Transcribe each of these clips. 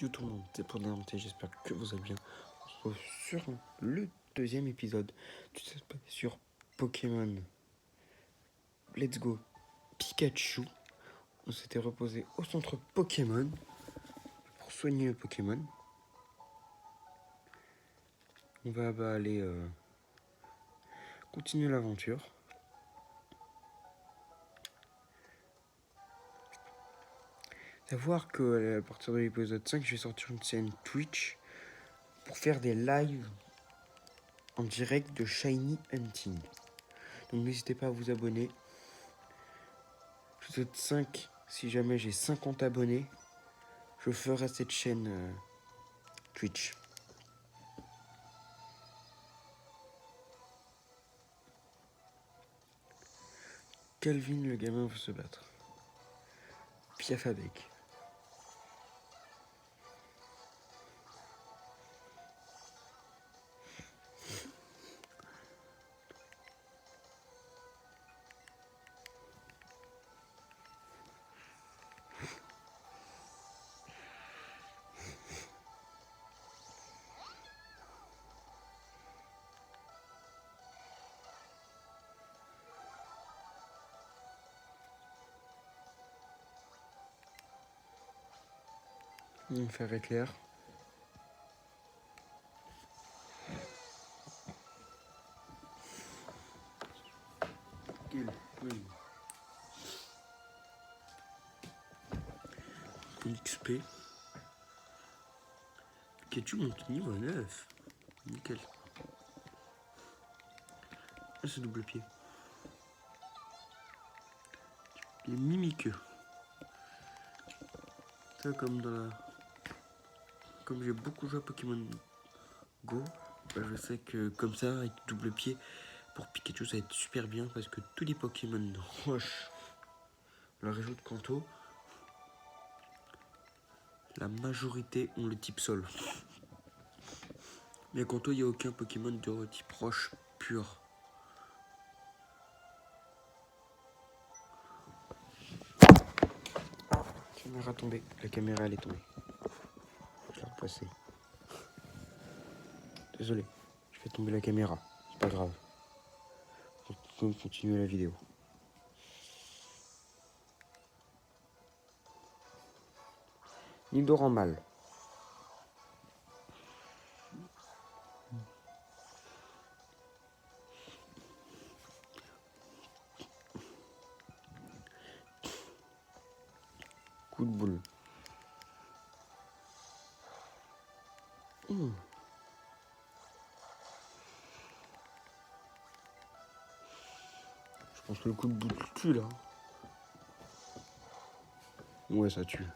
Yo tout le monde, c'est pour Dante, j'espère que vous allez bien. On se retrouve sur le deuxième épisode du sur Pokémon Let's Go Pikachu. On s'était reposé au centre Pokémon pour soigner le Pokémon. On va aller continuer l'aventure. Savoir qu'à partir de l'épisode 5, je vais sortir une chaîne Twitch pour faire des lives en direct de Shiny Hunting. Donc n'hésitez pas à vous abonner. Épisode 5, si jamais j'ai 50 abonnés, je ferai cette chaîne Twitch. Calvin, le gamin, veut se battre. Piafabec. Faire éclair. Oui. XP. Pikachu monte niveau 9. Nickel. Ah, c'est double pied. Les mimiqueux. Ça, comme j'ai beaucoup joué à Pokémon Go, bah, je sais que comme ça, avec double pied, pour Pikachu, ça va être super bien parce que tous les Pokémon de roche, la région de Kanto, la majorité ont le type sol. Mais à Kanto, il n'y a aucun Pokémon de type roche pur. Caméra tombée. La caméra, elle est tombée. Je l'ai repassée. Désolé, je fais tomber la caméra. C'est pas grave. On peut continuer la vidéo. Nidoran mâle. Coup de boule. Je pense que le coup de boule tue là. Ouais, ça tue.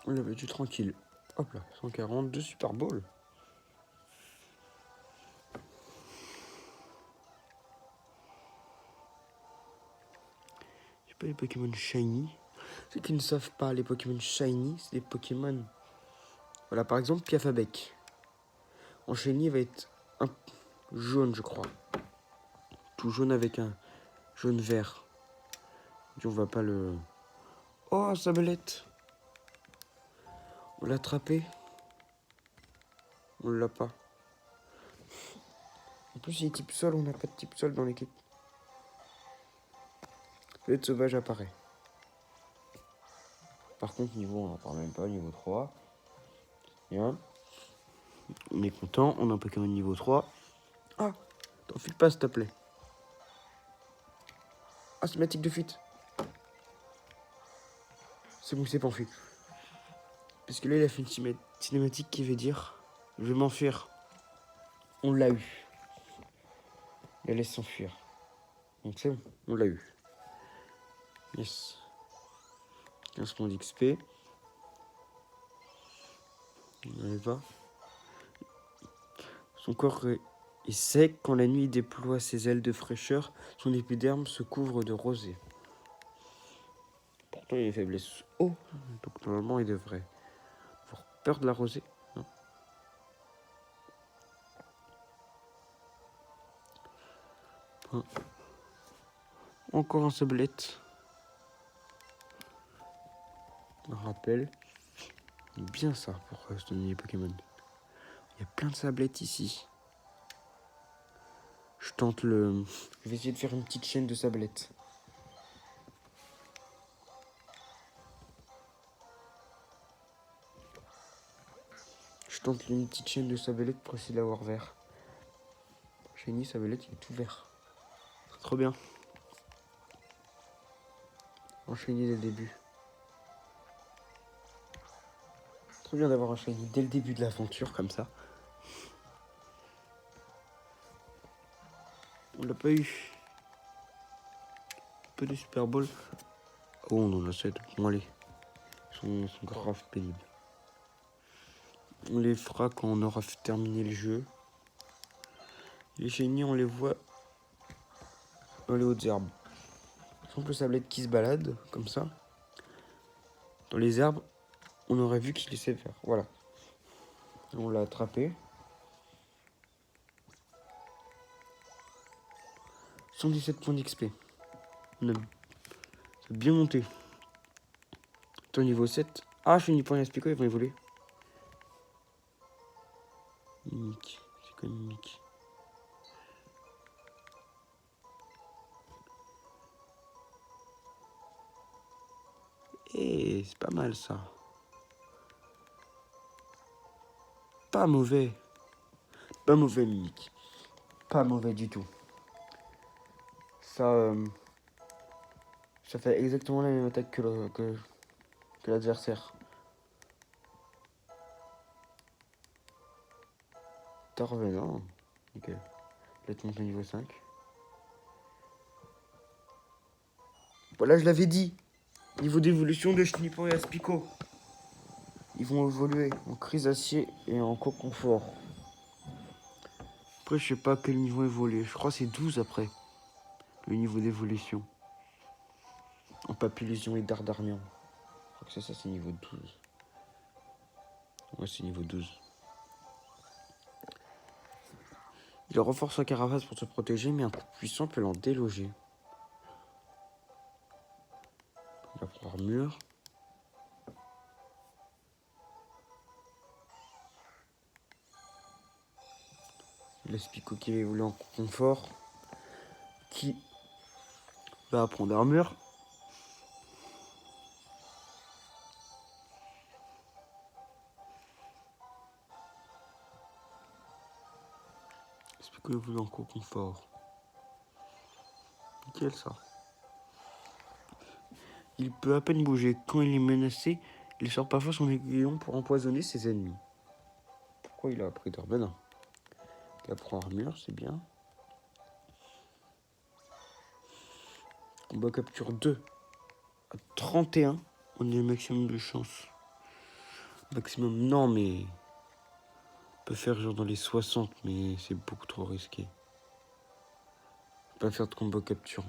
On l'avait tué tranquille. Hop là, 142 Super Bowl. J'ai pas les Pokémon Shiny. Ceux qui ne savent pas, les Pokémon Shiny, c'est des Pokémon. Voilà, par exemple, Piafabec. En Shiny, il va être un jaune, je crois. Tout jaune avec un jaune vert. On va pas le. Oh, Sablette. On l'a attrapé. On l'a pas. En plus, il est type sol, on n'a pas de type sol dans l'équipe. Le sauvage apparaît. Par contre, niveau, on n'en parle même pas, niveau 3. Bien. On est content, on a un Pokémon niveau 3. Ah, t'enfuis pas, s'il te plaît. Ah, cinématique de fuite. C'est bon, c'est pas enfui. Parce que là, il a fait une cinématique qui veut dire je vais m'enfuir. On l'a eu. Il laisse s'enfuir. Donc c'est bon, on l'a eu. Yes. 15 points d'XP. On y va. Son corps est sec. Quand la nuit déploie ses ailes de fraîcheur, son épiderme se couvre de rosée. Pourtant, il a une faiblesse eau. Donc normalement, il devrait avoir peur de la rosée. Non. Hein. Encore un sablette. Un rappel. Bien ça pour se donner les Pokémon. Il y a plein de sablettes ici. Je tente le... Je vais essayer de faire une petite chaîne de sablettes. Je tente une petite chaîne de sablettes pour essayer de l'avoir vert. Shiny sablette, il est tout vert. C'est trop bien. Enchaîner dès le début. Trop bien d'avoir un shiny dès le début de l'aventure comme ça. On l'a pas eu. Un peu de Super Bowl. Oh, on en a 7. Bon, allez. Ils sont grave pénibles. On les fera quand on aura terminé le jeu. Les shiny, on les voit dans les hautes herbes. Simple sablette qui se balade, comme ça. Dans les herbes, on aurait vu qu'il laissait faire. Voilà. On l'a attrapé. 117 points d'XP. C'est bien monté. Ton niveau 7. Ah, je suis niveau Aspico, ils vont évoluer. Mimique. C'est quoi Mimique? Eh, c'est pas mal ça. Pas mauvais. Pas mauvais, Mimique. Pas mauvais du tout. Ça, ça fait exactement la même attaque que l'adversaire. T'as revenant. Nickel. Là, tu montes au niveau 5. Voilà, je l'avais dit. Niveau d'évolution de Schnippon et Aspico. Ils vont évoluer en Crisacier et en Coconfort. Après, je sais pas quel niveau évoluer. Je crois que c'est 12 après. Le niveau d'évolution. En Papillusion et Dardarnian. Je crois que c'est ça, c'est niveau 12. Ouais, c'est niveau 12. Il renforce sa carapace pour se protéger, mais un coup puissant peut l'en déloger. Il va prendre armure. L'Aspico qui va évoluer en confort. Qui va apprendre armure. L'Aspico évolue en confort. Nickel ça. Il peut à peine bouger. Quand il est menacé, il sort parfois son aiguillon pour empoisonner ses ennemis. Pourquoi il a appris d'or? Ben non. Il apprend armure, c'est bien. Combat capture 2 à 31. On est le maximum de chance. Maximum, non, mais... On peut faire genre dans les 60, mais c'est beaucoup trop risqué. On peut pas faire de combat capture.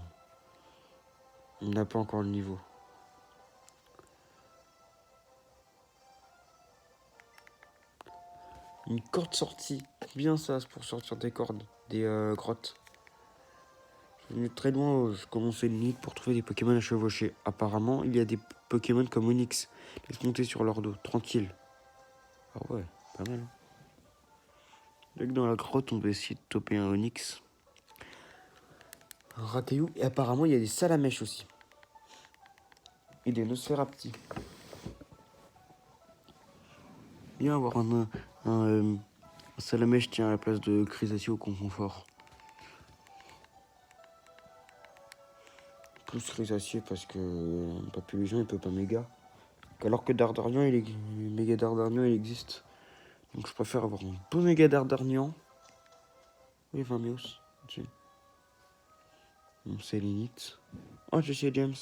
On n'a pas encore le niveau. Une corde sortie. Bien ça, c'est pour sortir des cordes, des grottes. Je suis venu très loin, je commençais le nid pour trouver des Pokémon à chevaucher. Apparemment, il y a des Pokémon comme Onyx. Laisse monter sur leur dos, tranquille. Ah ouais, pas mal. Là que dans la grotte, on va essayer de toper un Onyx. Un Racaillou. Et apparemment, il y a des Salamèches aussi. Et des Nosferapti. Bien avoir un Salamèche tient à la place de Crisacier au confort. Plus Crisacier parce que Papillusion il peut pas méga. Alors que Dardarnian, méga Dardarnian il existe. Donc je préfère avoir un beau méga Dardarnian. Oui, 20 Meus. Mon Sélénite. Oh, je suis James.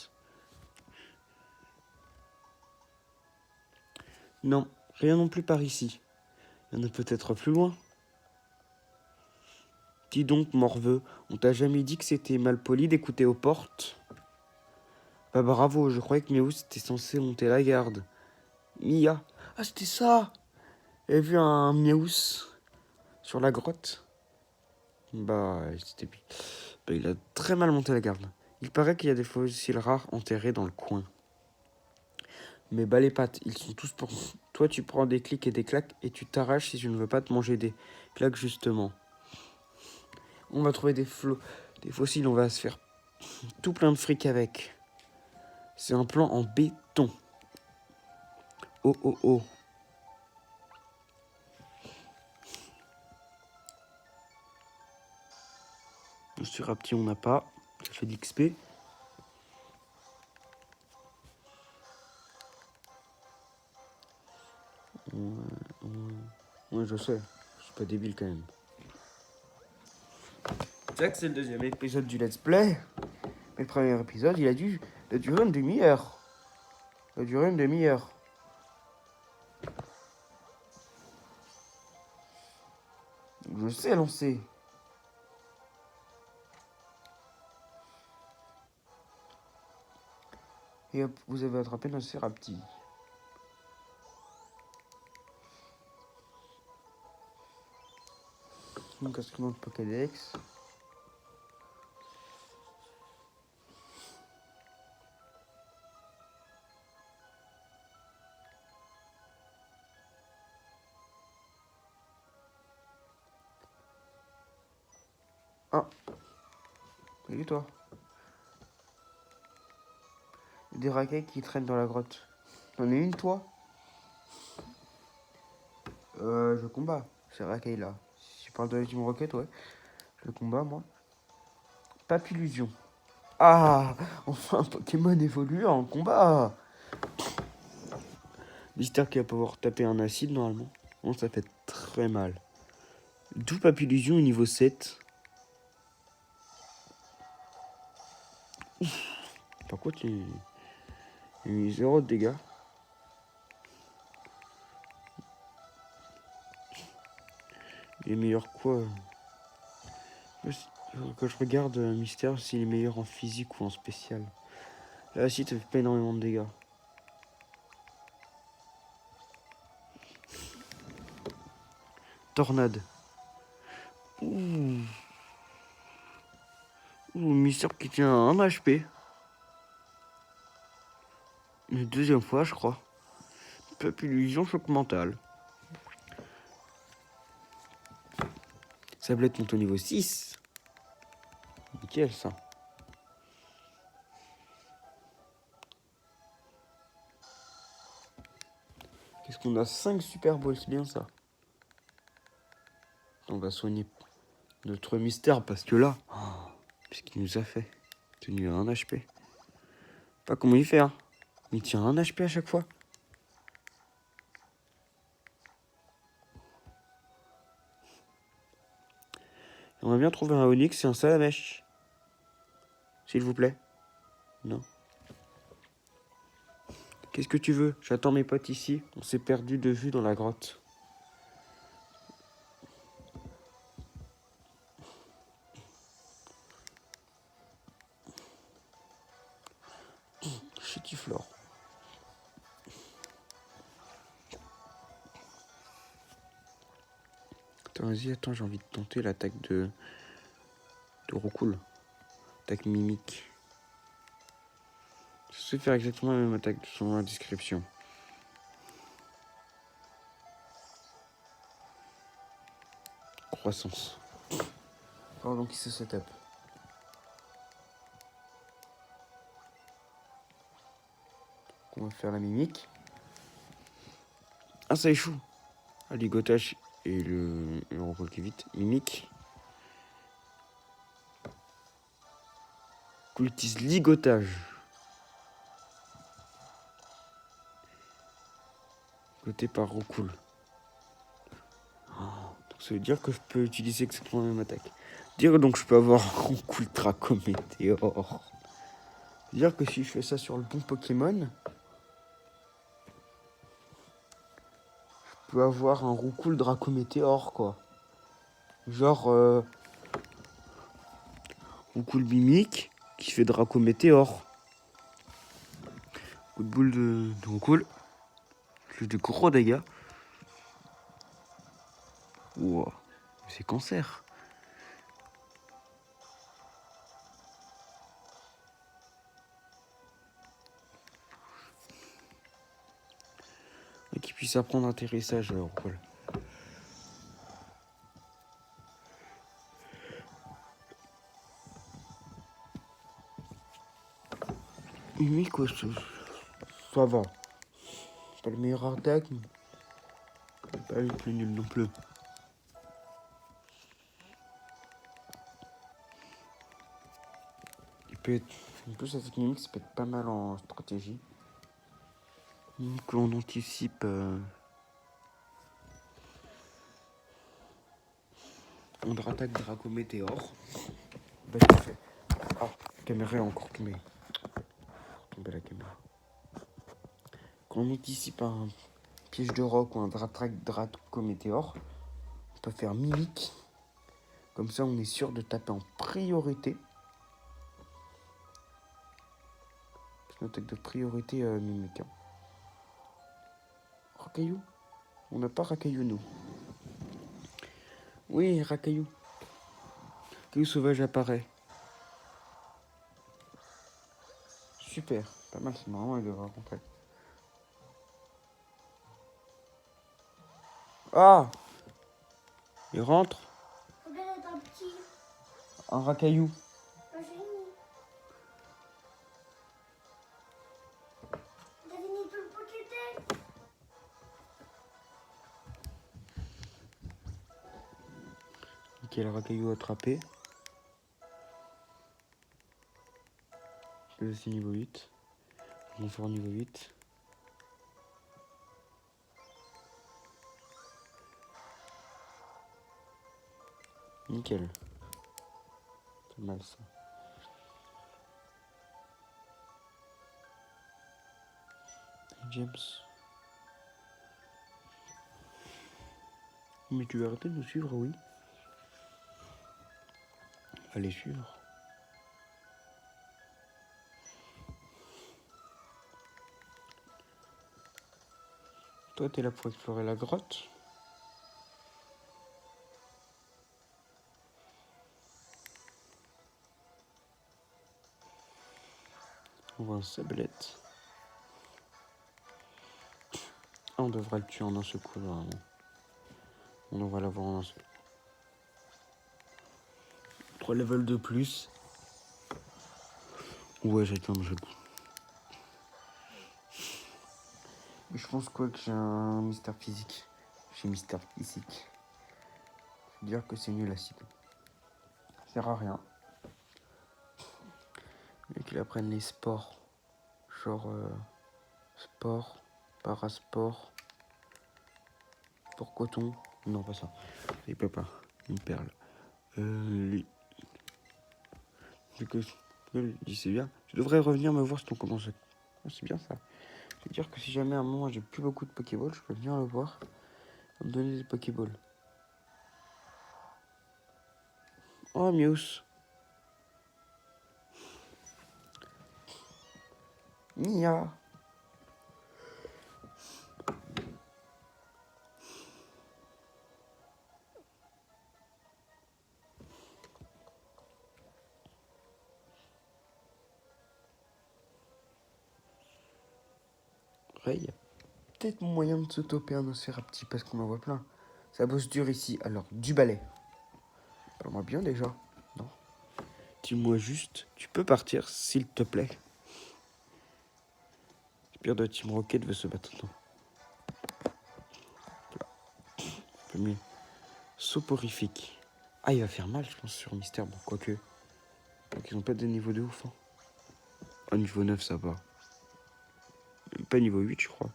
Non, rien non plus par ici. Il y en a peut-être plus loin. Dis donc, morveux, on t'a jamais dit que c'était mal poli d'écouter aux portes? Bah bravo, je croyais que Meus était censé monter la garde. Mia. Ah, c'était ça! J'avais vu un Meus sur la grotte. Bah, c'était... Bah, il a très mal monté la garde. Il paraît qu'il y a des fossiles rares enterrés dans le coin. Mais bah les pattes, ils sont tous pour... Toi, tu prends des clics et des claques et tu t'arraches si tu ne veux pas te manger des claques, justement. On va trouver des fossiles, on va se faire tout plein de fric avec. C'est un plan en béton. Oh, oh, oh. Sur un petit, on n'a pas. Ça fait d'XP. Ouais, je sais. Je suis pas débile quand même. C'est vrai que c'est le deuxième épisode du let's play. Mais le premier épisode, il a duré une demi-heure. Il a duré une demi-heure. Je sais lancer. Et hop, vous avez attrapé notre Serapti. Donc, instrument de Pokédex. Ah, salut toi. Il y a des racailles qui traînent dans la grotte. T'en es une, toi? Je combat. Ces racailles là. Si tu parles de la Team Rocket, ouais. Je combat, moi. Papillusion. Ah, enfin un Pokémon évolue en combat. Mystère qui va pouvoir taper un acide normalement. Bon, ça fait très mal. D'où Papillusion au niveau 7. Par contre, il a mis 0 de dégâts. Il est meilleur quoi? Quand je regarde Mystère, s'il est meilleur en physique ou en spécial. L'acide, ça fait pas énormément de dégâts. Tornade. Ouh. Ouh, Mystère qui tient 1 HP. Une deuxième fois, je crois. Papillusion, choc mental. Sablette monte au niveau 6. Nickel, ça. Qu'est-ce qu'on a? 5 Super Balls, c'est bien ça. On va soigner notre Mystère parce que là, qu'est-ce qu'il nous a fait? Tenu à 1 HP. Pas comment il fait, hein. Il tient 1 HP à chaque fois. On va bien trouver un Onix et un Salamèche. S'il vous plaît. Non. Qu'est-ce que tu veux? J'attends mes potes ici. On s'est perdu de vue dans la grotte. Chétiflore. Attends, vas-y, attends, j'ai envie de tenter l'attaque de Roucoule. Attaque mimique. Je sais faire exactement la même attaque que sur la description. Croissance. Pardon, qui se setup. On va faire la mimique. Ah, ça échoue. Ah, ligotage et le Roucoule qui est vite. Mimique. Cultise ligotage. Côté par Roucoule. Donc ça veut dire que je peux utiliser exactement la même attaque. Dire donc je peux avoir un Roucoule Dracométéore. Dire que si je fais ça sur le bon Pokémon, je peux avoir un Roucoule Dracométéore quoi. Genre Roucoule Mimique qui fait Dracométéore. Coup de boule de Roucoule. Je fais de gros dégâts. Wow. C'est cancer. puisse apprendre atterrissage. Voilà. Oui, quoi, ça va. C'est pas le meilleur attaque, mais c'est pas le plus nul non plus. Il peut être... En plus, avec Mimik, ça peut être pas mal en stratégie. Donc, on anticipe... On attaque Draco Météor. Bah, c'est fait. Ah, la caméra est encore tombée. Tomber la caméra. Quand on anticipe un piège de roc ou un Draco Météor, on peut faire Mimic. Comme ça, on est sûr de taper en priorité. C'est une attaque de priorité Mimic. Hein. Racaillou? On n'a pas Racaillou, nous. Oui, Racaillou. Racaillou sauvage apparaît. Super, pas mal, c'est marrant, il devrait rencontrer. Ah! Il rentre. Regarde un petit. Un Racaillou. Un génie. T'as fini tout le Pokédex. Nickel, Racaillou attrapé. Le aussi niveau 8. Renfort niveau 8. Nickel. C'est mal ça. James. Mais tu vas arrêter de nous suivre, oui. Allez suivre. Toi, t'es là pour explorer la grotte. On voit un sablette. Ah, on devrait le tuer en un seul coup, normalement. On devrait l'avoir en un seul. 3 levels de plus. Ouais, j'ai un jeu. Mais je pense quoi que j'ai un mystère physique. J'ai mystère physique. Je veux dire que c'est nul à cible. Ça sert à rien. Mais qu'ils apprennent les sports. Genre sport, parasport, sport coton. Non, pas ça. Il peut pas. Une perle. Lui. C'est bien. Tu devrais revenir me voir si on commence. C'est bien ça. Je veux dire que si jamais à un moment j'ai plus beaucoup de Pokéballs, je peux venir le voir. Me donner des Pokéballs. Oh, Mius. Mia. Ouais, il y a peut-être moyen de se toper un Océrapti parce qu'on en voit plein. Ça bosse dur ici. Alors, du balai. Parle-moi bien déjà. Non. Dis-moi juste, tu peux partir, s'il te plaît. Pierre de Team Rocket veut se battre. Non. Un peu mieux. Soporifique. Ah, il va faire mal, je pense, sur Mystère. Bon, quoique. Donc, ils ont pas de niveau de ouf. Hein. Ah, niveau 9, ça va. Même pas niveau 8, je crois.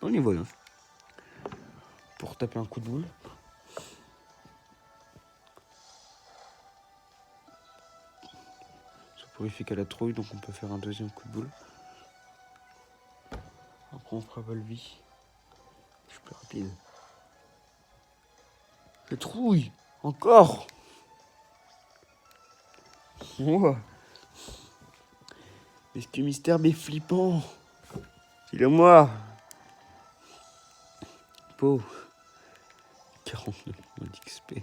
Non, niveau 9. Pour taper un coup de boule. Soporifique à la trouille, donc on peut faire un deuxième coup de boule. Après, on fera Volvi. Je suis plus rapide. La trouille. Encore. Oh. Mais ce Mystère est flippant. Il est moi. Beau. 49 points d'XP.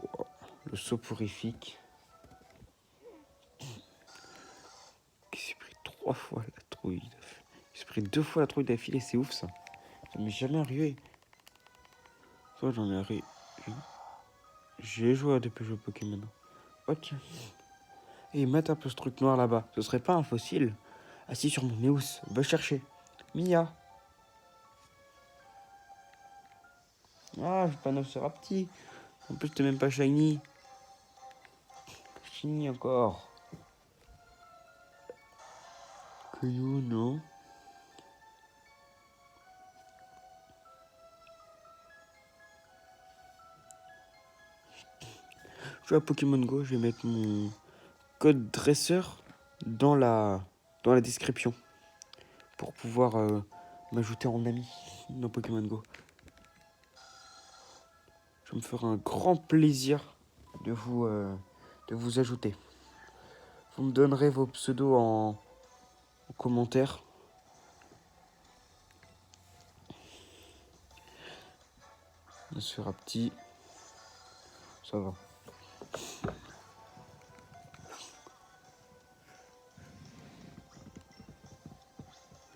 Wow. Le soporifique. Qui s'est pris 3 fois la trouille. Il s'est pris pris 2 fois la trouille d'affilée, c'est ouf ça. Ça m'est jamais arrivé. Toi, j'en ai arrivé. J'ai joué à des jeux Pokémon. Oh tiens. Et mate un peu ce truc noir là-bas. Ce serait pas un fossile? Assis sur mon Neus. Va chercher. Mia. Ah, j'ai pas Nocérapti. En plus, t'es même pas shiny. Shiny encore. Caillou, non. Je joue à Pokémon Go, je vais mettre mon code dresseur dans la description pour pouvoir m'ajouter en ami dans Pokémon Go. Ça me fera un grand plaisir de vous ajouter. Vous me donnerez vos pseudos en commentaire. On se fera petit. Ça va.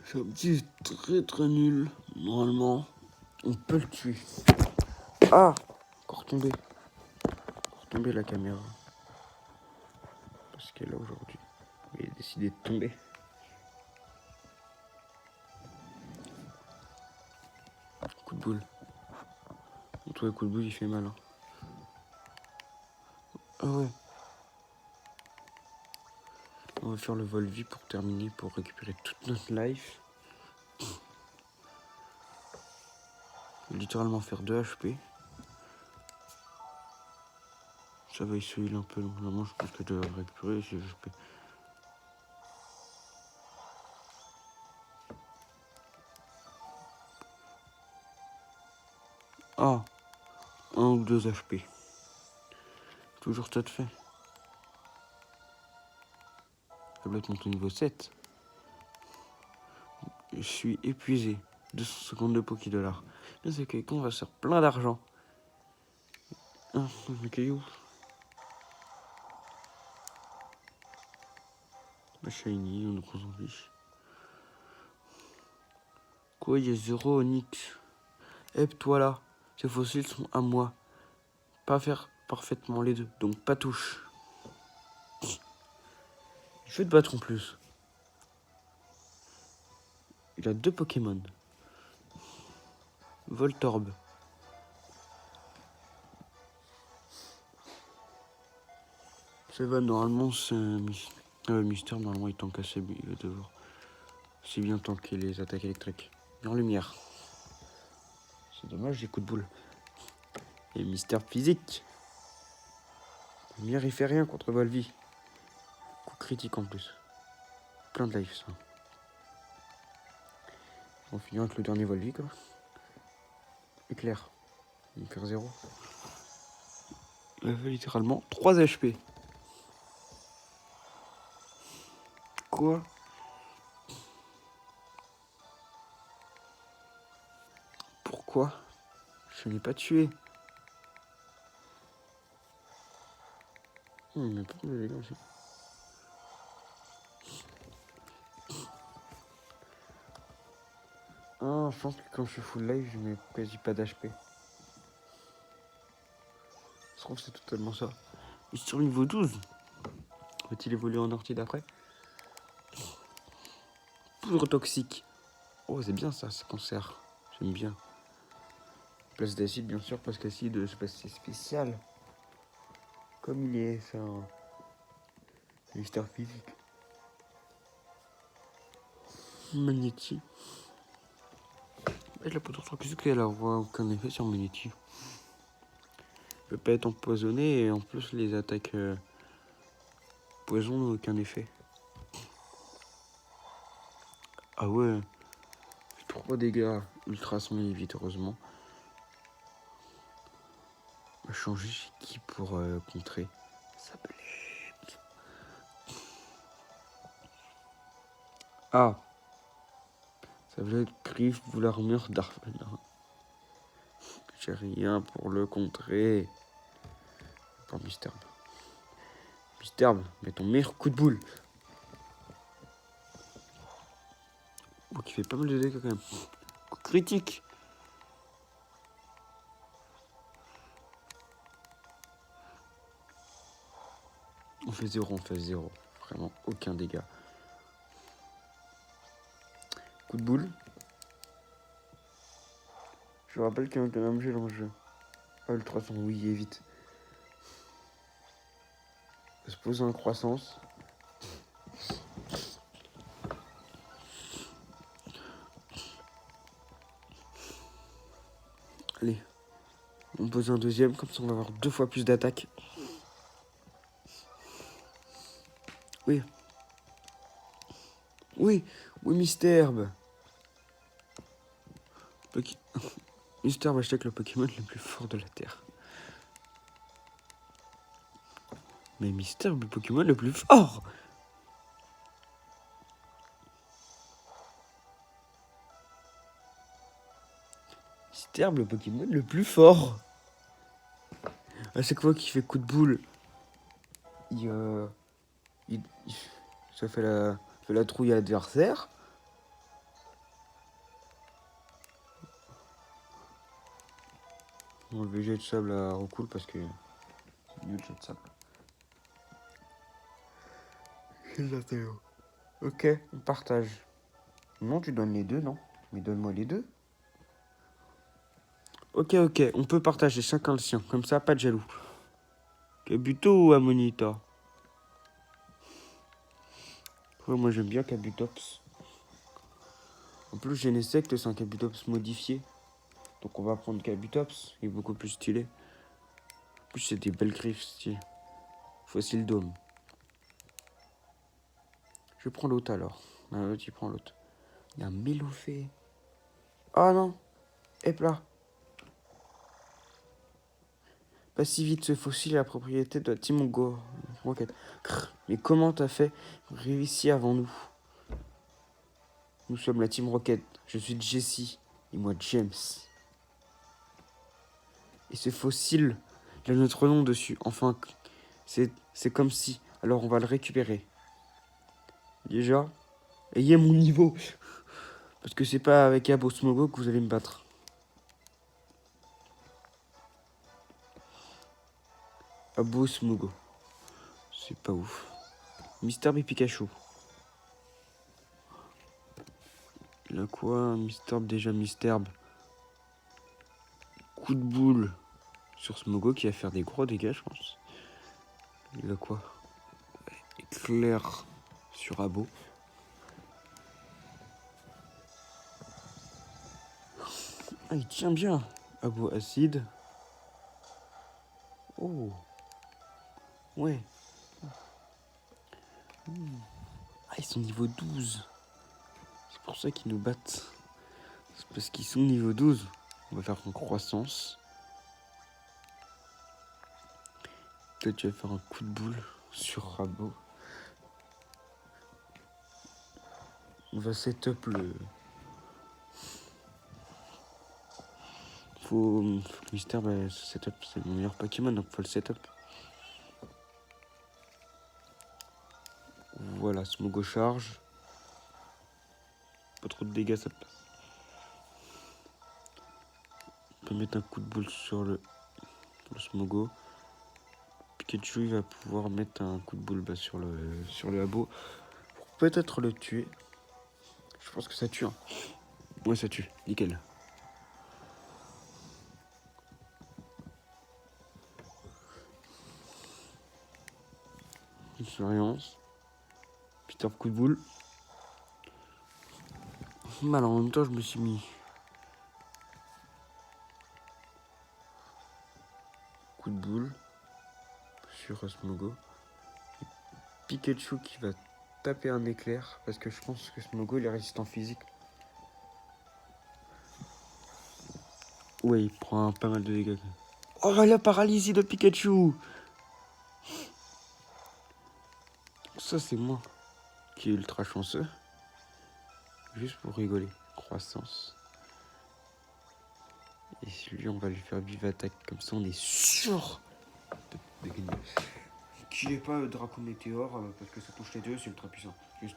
C'est un petit très nul. Normalement, on peut le tuer. Ah! Encore tombé. Encore tombé la caméra. Parce qu'elle est là aujourd'hui. Il a décidé de tomber. Coup de boule. Toi, le coup de boule, il fait mal. Hein. Ah ouais. On va faire le Volvi pour terminer, pour récupérer toute notre life. Littéralement faire 2 HP. Ça va essuyer un peu. Normalement, je pense que je dois récupérer ces HP. Ah, 1 ou 2 HP. Toujours ça de fait. Ça doit être monté au niveau 7. Je suis épuisé. 252 Pokédollars. Mais c'est quelqu'un va se faire plein d'argent. Ah, le caillou. Ma shiny, on s'en fiche. Quoi, il y a 0 Onyx. Toi là, ces fossiles sont à moi. Pas faire parfaitement les deux, donc pas touche. Je vais te battre en plus. Il a 2 Pokémon. Voltorb. Ça va, normalement, c'est un Mystère, normalement, il tank assez bien. Il va devoir assez bien tanker les attaques électriques. En lumière. C'est dommage, j'ai coup de boule. Et Mystère physique. Lumière, il fait rien contre Volvi. Coup critique en plus. Plein de life, ça. On finit avec le dernier Volvi, quoi. Éclair. Il va faire 0. Il avait littéralement 3 HP. Quoi? Pourquoi? Je ne l'ai pas tué. Mais pas de dégâts aussi. Ah, je pense que quand je suis full life, je n'ai quasi pas d'HP. Je trouve que c'est totalement ça. Et sur le niveau 12, va-t-il évoluer en ortie d'après? Poudre toxique. Oh, c'est bien ça, c'est cancer. J'aime bien. Place d'acide, bien sûr, parce qu'acide, c'est spécial. Comme il est, c'est un mystère physique. Magnéti. La poudre toxique, elle n'a aucun effet sur Magnéti. Il peut pas être empoisonné et en plus, les attaques poison n'ont aucun effet. Ah ouais. 3 dégâts ultrason vite, heureusement. On va changer qui pour contrer. Ça plaît. Ah. Ça veut être griffe ou l'armure d'Arfana. J'ai rien pour le contrer. Pour Mystère. Mystère, mets ton meilleur coup de boule. Oh, qui fait pas mal de dégâts quand même. Critique. On fait 0, on fait 0. Vraiment aucun dégât. Coup de boule. Je vous rappelle qu'il y a un objet dans le jeu. Ah, Ultrason, oui, évite. Se poser en croissance. Allez. On pose un deuxième, comme ça on va avoir 2 fois plus d'attaque. Oui. Oui, oui, Misterbe. Misterbe, hashtag le Pokémon le plus fort de la Terre. Mais Misterbe, le Pokémon le plus fort. Misterbe, le Pokémon le plus fort. À chaque fois qu'il fait coup de boule, ça fait la trouille à l'adversaire. On le jet de sable à recoule parce que c'est mieux le jet de sable. Ok, on partage. Non, tu donnes les deux, non? Mais donne-moi les deux. Ok, on peut partager chacun le sien. Comme ça, pas de jaloux. Kabuto ou Amonita? Ouais, moi j'aime bien Kabutops. En plus, Genesect, c'est un Kabutops modifié. Donc on va prendre Kabutops. Il est beaucoup plus stylé. En plus, c'est des belles griffes stylées. Fossile Dôme. Je prends l'autre alors. L'autre, il prend l'autre. Il y a un Mélophée. Ah non. Et là. Pas si vite, ce fossile est la propriété de Team Rocket. Mais comment t'as fait pour réussir avant nous? Nous sommes la Team Rocket. Je suis Jessie. Et moi, James. Et ce fossile, il a notre nom dessus. Enfin, c'est comme si. Alors, on va le récupérer. Déjà, ayez mon niveau. Parce que c'est pas avec Abosmogo que vous allez me battre. Abosmogo. C'est pas ouf. Misterbe et Pikachu. Il a quoi, Misterbe? Déjà, Misterbe. Coup de boule sur Smogo qui va faire des gros dégâts, je pense. Il a quoi? Éclair sur Abo. Ah, il tient bien. Abo acide. Oh. Ouais. Ah, ils sont niveau 12. C'est pour ça qu'ils nous battent. C'est parce qu'ils sont niveau 12. On va faire en croissance. Peut-être tu vas faire un coup de boule sur Rabo. On va setup le... Faut que Mystère, setup, c'est mon meilleur Pokémon, donc faut le setup. Voilà, Smogo charge. Pas trop de dégâts, ça passe. On peut mettre un coup de boule sur le Smogo. Pikachu, il va pouvoir mettre un coup de boule sur le Abo. Pour peut-être le tuer. Je pense que ça tue. Hein. Ouais, ça tue. Nickel. Expérience. Peter, coup de boule. Mal, en même temps, je me suis mis. Coup de boule. Sur Smogo. Et Pikachu qui va taper un éclair. Parce que je pense que Smogo, il est résistant physique. Ouais, il prend pas mal de dégâts. Oh, la paralysie de Pikachu! Ça, c'est moi qui est ultra chanceux. Juste pour rigoler. Croissance. Et lui, on va lui faire vive attaque. Comme ça, on est sûr de gagner. Qu'il n'est pas Draco Météore, parce que ça touche les deux, c'est ultra puissant. Juste.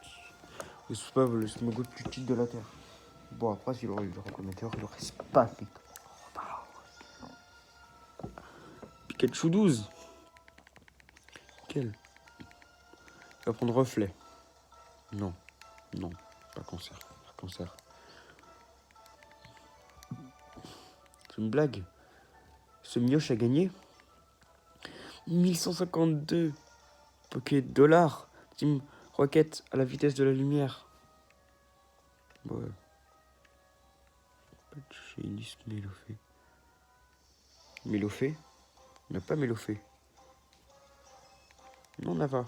Et c'est pas le Smogot plus petit de la Terre. Bon, après, s'il aurait eu le reconnaître, il aurait pas fait. Pikachu 12. Quel? Il va prendre reflet. Non, non, pas cancer. Pas cancer. C'est une blague. Ce mioche a gagné 1152 Poké dollars. Team Rocket à la vitesse de la lumière. Ouais. Pas de Shiny Mélofé. Mélofé? Il n'y a pas Mélofé. Non, Nava.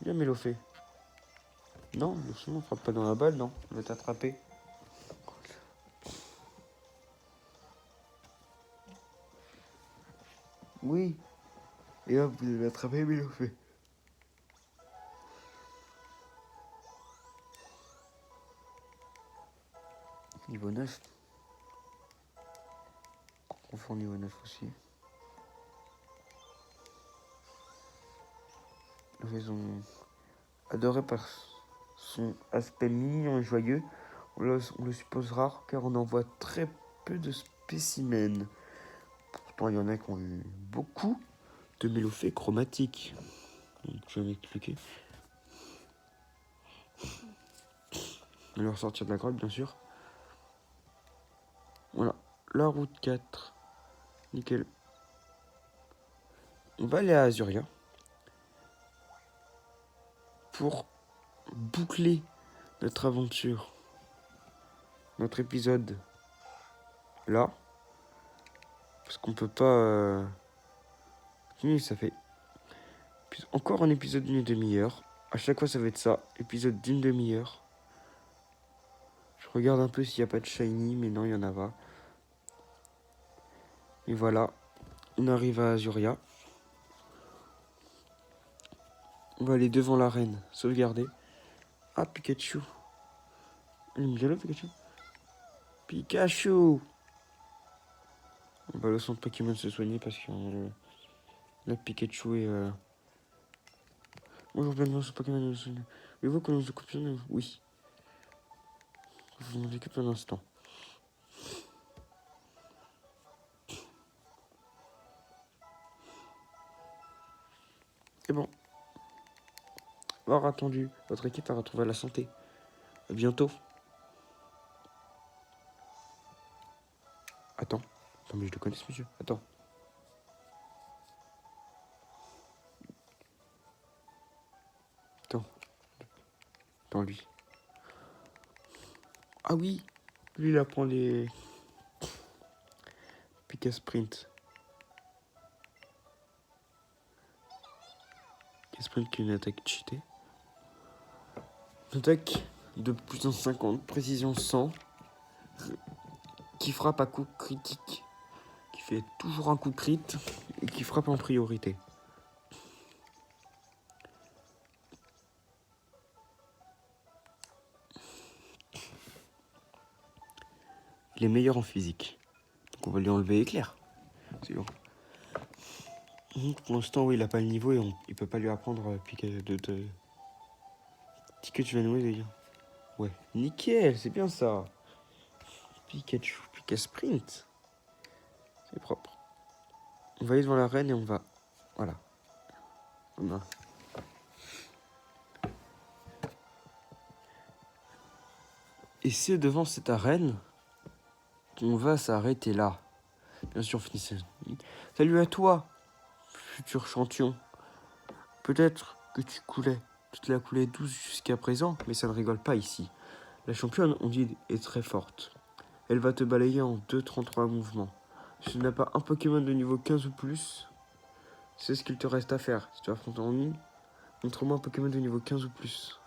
Il y a Mélofé. Non, le son ne frappe pas dans la balle, non. Il va t'attraper. Oui. Et hop, vous avez attrapé Mélofé. Niveau 9. On fait niveau 9 aussi. Raison adoré par son aspect mignon et joyeux, on le suppose rare car on en voit très peu de spécimens. Pourtant, il y en a qui ont eu beaucoup de Mélofées chromatiques. Donc, je vais m'expliquer. On va leur sortir de la grotte, bien sûr. Voilà, la route 4. Nickel. On va aller à Azuria pour boucler notre aventure, notre épisode là. Parce qu'on peut pas continuer, ça fait encore un épisode d'une demi-heure. À chaque fois, ça va être ça, épisode d'une demi-heure. Je regarde un peu s'il n'y a pas de shiny, mais non, il y en a pas. Et voilà, on arrive à Azuria. On va aller devant l'arène, sauvegarder. Ah, Pikachu. Il aime bien le Pikachu. Pikachu. On va le centre Pokémon se soigner parce que le Pikachu est... Bonjour, bienvenue sur Pokémon. Voulez-vous que nous occupions? Oui. Je m'en occupe un instant. C'est bon. Avoir attendu, votre équipe a retrouvé la santé. À bientôt. Attends. Attends, mais je le connais ce monsieur. Attends. Attends. Attends, lui. Ah oui. Lui, il apprend les... Pika Sprint. Pika Sprint qui est une attaque cheatée. Une attaque de puissance 50, précision 100. Qui frappe à coup critique. Qui fait toujours un coup crit. Et qui frappe en priorité. Il est meilleur en physique. Donc on va lui enlever éclair. C'est bon. Pour l'instant, oui, il n'a pas le niveau et il peut pas lui apprendre Pikachu de... Dis que tu vas nouer d'ailleurs. Ouais, nickel, c'est bien ça. Pikachu, Pika Sprint. C'est propre. On va aller devant l'arène et on va... Voilà. Et c'est devant cette arène qu'on va s'arrêter là. Bien sûr, finissez. Salut à toi, futur champion. Peut-être que tu l'as coulé douce jusqu'à présent, mais ça ne rigole pas ici. La championne, on dit, est très forte. Elle va te balayer en 2-33 mouvements. Si tu n'as pas un Pokémon de niveau 15 ou plus, c'est ce qu'il te reste à faire. Si tu affrontes en ligne, montre-moi un Pokémon de niveau 15 ou plus.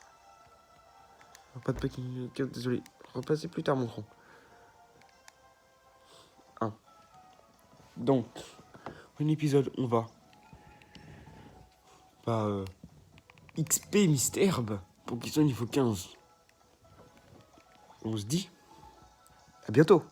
Pas de Pokémon de niveau 15, désolé. Repassez plus tard, mon grand. 1. Donc, un épisode, on va... XP Mystherbe pour qu'il soit niveau 15. On se dit à bientôt.